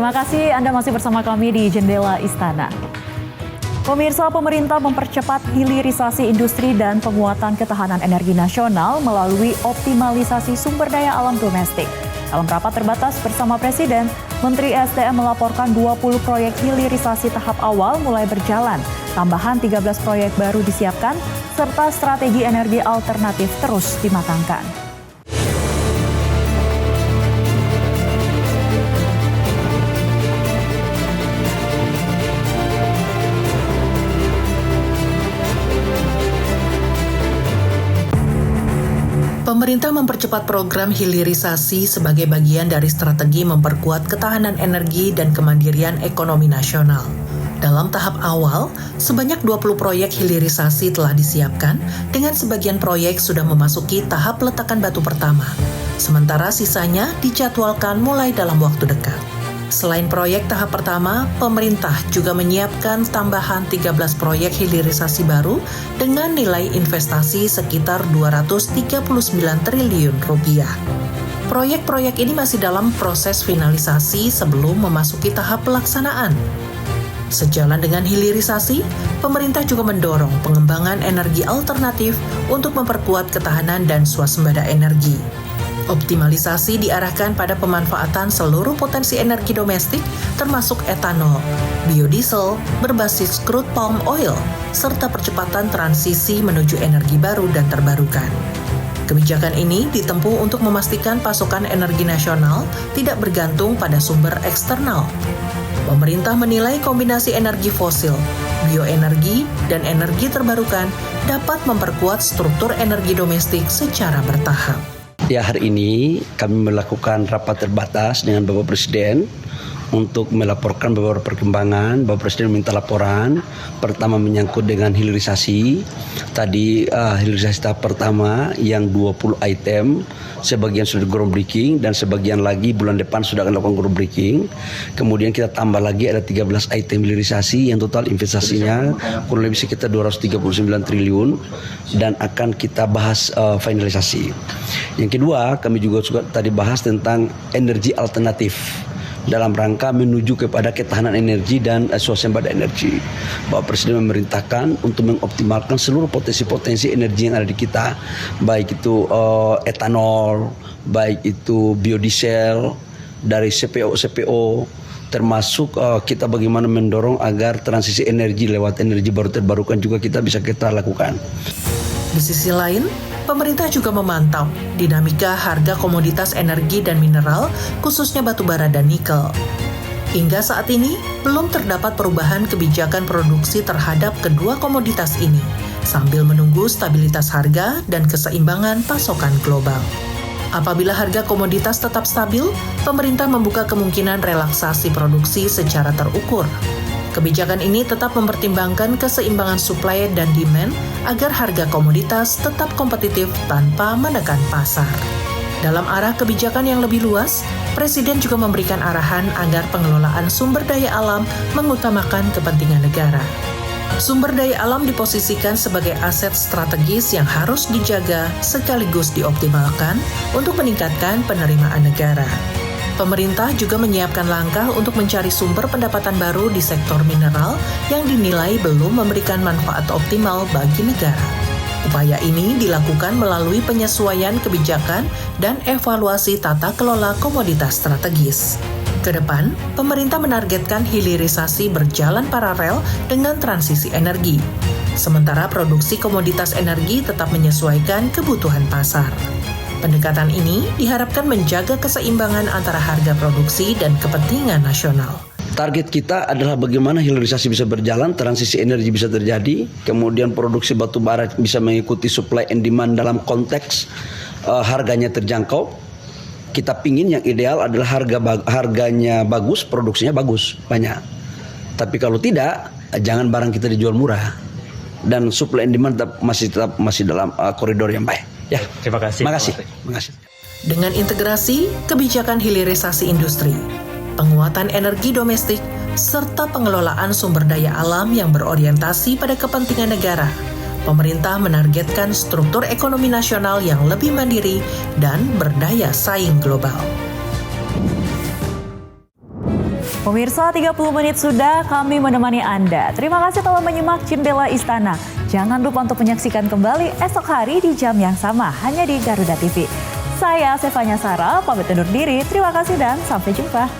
Terima kasih Anda masih bersama kami di Jendela Istana. Pemirsa, pemerintah mempercepat hilirisasi industri dan penguatan ketahanan energi nasional melalui optimalisasi sumber daya alam domestik. Dalam rapat terbatas bersama Presiden, Menteri SDM melaporkan 20 proyek hilirisasi tahap awal mulai berjalan. Tambahan 13 proyek baru disiapkan, serta strategi energi alternatif terus dimatangkan. Pemerintah mempercepat program hilirisasi sebagai bagian dari strategi memperkuat ketahanan energi dan kemandirian ekonomi nasional. Dalam tahap awal, sebanyak 20 proyek hilirisasi telah disiapkan, dengan sebagian proyek sudah memasuki tahap peletakan batu pertama. Sementara sisanya dijadwalkan mulai dalam waktu dekat. Selain proyek tahap pertama, pemerintah juga menyiapkan tambahan 13 proyek hilirisasi baru dengan nilai investasi sekitar 239 triliun rupiah. Proyek-proyek ini masih dalam proses finalisasi sebelum memasuki tahap pelaksanaan. Sejalan dengan hilirisasi, pemerintah juga mendorong pengembangan energi alternatif untuk memperkuat ketahanan dan swasembada energi. Optimalisasi diarahkan pada pemanfaatan seluruh potensi energi domestik termasuk etanol, biodiesel berbasis crude palm oil, serta percepatan transisi menuju energi baru dan terbarukan. Kebijakan ini ditempuh untuk memastikan pasokan energi nasional tidak bergantung pada sumber eksternal. Pemerintah menilai kombinasi energi fosil, bioenergi, dan energi terbarukan dapat memperkuat struktur energi domestik secara bertahap. Ya, hari ini kami melakukan rapat terbatas dengan Bapak Presiden untuk melaporkan beberapa perkembangan. Bapak Presiden minta laporan. Pertama menyangkut dengan hilirisasi. Tadi hilirisasi tahap pertama yang 20 item, sebagian sudah groundbreaking dan sebagian lagi bulan depan sudah akan lakukan groundbreaking. Kemudian kita tambah lagi ada 13 item hilirisasi yang total investasinya kurang lebih sekitar 239 triliun dan akan kita bahas finalisasi. Yang kedua, kami juga tadi bahas tentang energi alternatif dalam rangka menuju kepada ketahanan energi dan swasembada energi. Bapak Presiden memerintahkan untuk mengoptimalkan seluruh potensi-potensi energi yang ada di kita, baik itu etanol, baik itu biodiesel, dari CPO, termasuk kita bagaimana mendorong agar transisi energi lewat energi baru terbarukan juga kita lakukan. Di sisi lain, pemerintah juga memantau dinamika harga komoditas energi dan mineral, khususnya batu bara dan nikel. Hingga saat ini, belum terdapat perubahan kebijakan produksi terhadap kedua komoditas ini, sambil menunggu stabilitas harga dan keseimbangan pasokan global. Apabila harga komoditas tetap stabil, pemerintah membuka kemungkinan relaksasi produksi secara terukur. Kebijakan ini tetap mempertimbangkan keseimbangan supply dan demand agar harga komoditas tetap kompetitif tanpa menekan pasar. Dalam arah kebijakan yang lebih luas, Presiden juga memberikan arahan agar pengelolaan sumber daya alam mengutamakan kepentingan negara. Sumber daya alam diposisikan sebagai aset strategis yang harus dijaga sekaligus dioptimalkan untuk meningkatkan penerimaan negara. Pemerintah juga menyiapkan langkah untuk mencari sumber pendapatan baru di sektor mineral yang dinilai belum memberikan manfaat optimal bagi negara. Upaya ini dilakukan melalui penyesuaian kebijakan dan evaluasi tata kelola komoditas strategis. Kedepan, pemerintah menargetkan hilirisasi berjalan paralel dengan transisi energi. Sementara produksi komoditas energi tetap menyesuaikan kebutuhan pasar. Pendekatan ini diharapkan menjaga keseimbangan antara harga produksi dan kepentingan nasional. Target kita adalah bagaimana hilirisasi bisa berjalan, transisi energi bisa terjadi, kemudian produksi batu bara bisa mengikuti supply and demand dalam konteks harganya terjangkau. Kita pingin yang ideal adalah harganya bagus, produksinya bagus, banyak. Tapi kalau tidak, jangan barang kita dijual murah. Dan supply and demand masih dalam koridor yang baik. Ya, terima kasih. Terima kasih. Dengan integrasi kebijakan hilirisasi industri, penguatan energi domestik, serta pengelolaan sumber daya alam yang berorientasi pada kepentingan negara, pemerintah menargetkan struktur ekonomi nasional yang lebih mandiri dan berdaya saing global. Pemirsa, 30 menit sudah kami menemani Anda. Terima kasih telah menyimak Jendela Istana. Jangan lupa untuk menyaksikan kembali esok hari di jam yang sama hanya di Garuda TV. Saya Stefania Sara, pamit undur diri. Terima kasih dan sampai jumpa.